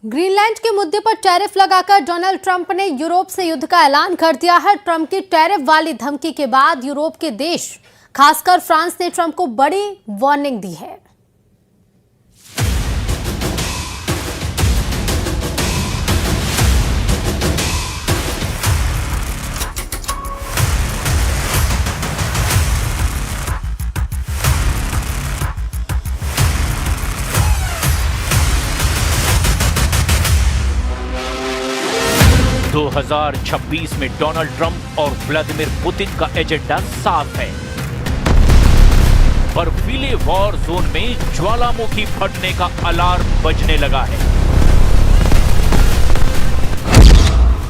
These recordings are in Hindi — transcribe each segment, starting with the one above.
ग्रीनलैंड के मुद्दे पर टैरिफ लगाकर डोनाल्ड ट्रंप ने यूरोप से युद्ध का ऐलान कर दिया है। ट्रंप की टैरिफ वाली धमकी के बाद यूरोप के देश, खासकर फ्रांस ने ट्रंप को बड़ी वार्निंग दी है। 2026 में डोनाल्ड ट्रंप और व्लादिमीर पुतिन का एजेंडा साफ है। बर्फीले वॉर जोन में ज्वालामुखी फटने का अलार्म बजने लगा है।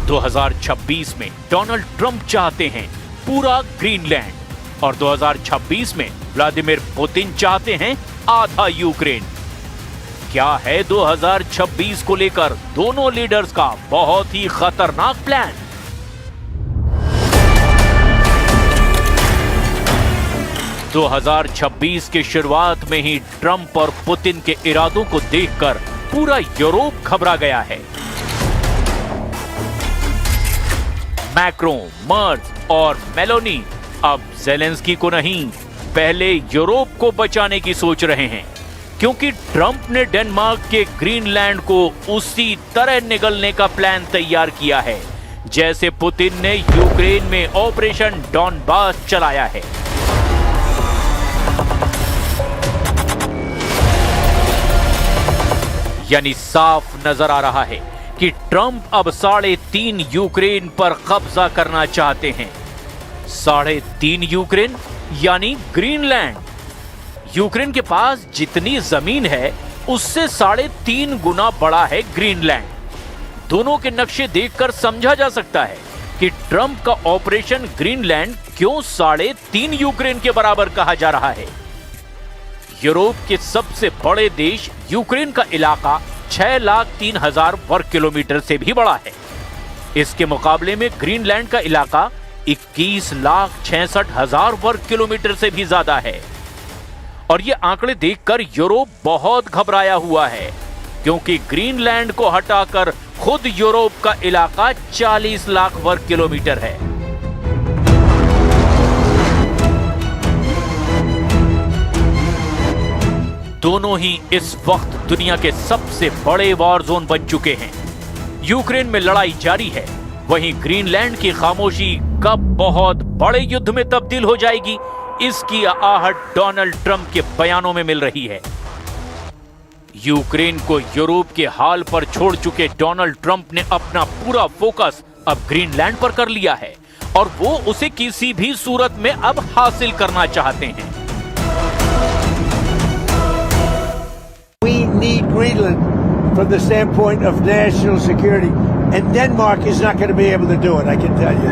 2026 में डोनाल्ड ट्रंप चाहते हैं पूरा ग्रीनलैंड और 2026 में व्लादिमीर पुतिन चाहते हैं आधा यूक्रेन। क्या है 2026 को लेकर दोनों लीडर्स का बहुत ही खतरनाक प्लान? तो 2026 की शुरुआत में ही ट्रंप और पुतिन के इरादों को देखकर पूरा यूरोप घबरा गया है। मैक्रों, मर्ज और मेलोनी अब जेलेंस्की को नहीं, पहले यूरोप को बचाने की सोच रहे हैं, क्योंकि ट्रंप ने डेनमार्क के ग्रीनलैंड को उसी तरह निगलने का प्लान तैयार किया है जैसे पुतिन ने यूक्रेन में ऑपरेशन डॉनबास चलाया है। यानी साफ नजर आ रहा है कि ट्रंप अब 3.5 यूक्रेन पर कब्जा करना चाहते हैं। 3.5 यूक्रेन यानी ग्रीनलैंड। यूक्रेन के पास जितनी जमीन है उससे 3.5 गुना बड़ा है ग्रीनलैंड। दोनों के नक्शे देखकर समझा जा सकता है कि ट्रंप का ऑपरेशन ग्रीनलैंड क्यों 3.5 यूक्रेन के बराबर कहा जा रहा है। यूरोप के सबसे बड़े देश यूक्रेन का इलाका 6,03,000 वर्ग किलोमीटर से भी बड़ा है। इसके मुकाबले में ग्रीनलैंड का इलाका 21,66,000 वर्ग किलोमीटर से भी ज्यादा है। और ये आंकड़े देखकर यूरोप बहुत घबराया हुआ है, क्योंकि ग्रीनलैंड को हटाकर खुद यूरोप का इलाका 40 लाख वर्ग किलोमीटर है। दोनों ही इस वक्त दुनिया के सबसे बड़े वॉर जोन बन चुके हैं। यूक्रेन में लड़ाई जारी है, वहीं ग्रीनलैंड की खामोशी कब बहुत बड़े युद्ध में तब्दील हो जाएगी, इसकी आहट डोनाल्ड ट्रंप के बयानों में मिल रही है। यूक्रेन को यूरोप के हाल पर छोड़ चुके डोनाल्ड ट्रंप ने अपना पूरा फोकस अब ग्रीनलैंड पर कर लिया है और वो उसे किसी भी सूरत में अब हासिल करना चाहते हैं। We need Greenland from the standpoint of national security, and Denmark is not going to be able to do it, I can tell you.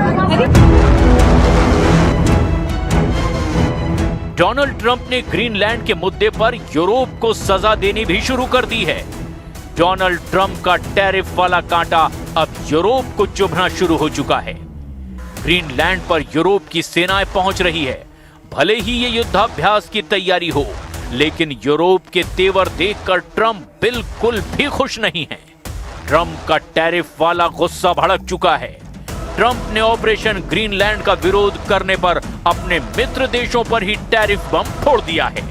Donald Trump ने ग्रीनलैंड के मुद्दे पर यूरोप को सजा देनी भी शुरू कर दी है। डोनाल्ड ट्रंप का टैरिफ वाला कांटा अब यूरोप को चुभना शुरू हो चुका है। ग्रीनलैंड पर यूरोप की सेनाएं पहुंच रही है। भले ही ये युद्धाभ्यास की तैयारी हो, लेकिन यूरोप के तेवर देखकर ट्रंप बिल्कुल भी खुश नहीं है। ट्रंप का टैरिफ वाला गुस्सा भड़क चुका है। ट्रंप ने ऑपरेशन ग्रीनलैंड का विरोध करने पर अपने मित्र देशों पर ही टैरिफ बम फोड़ दिया है।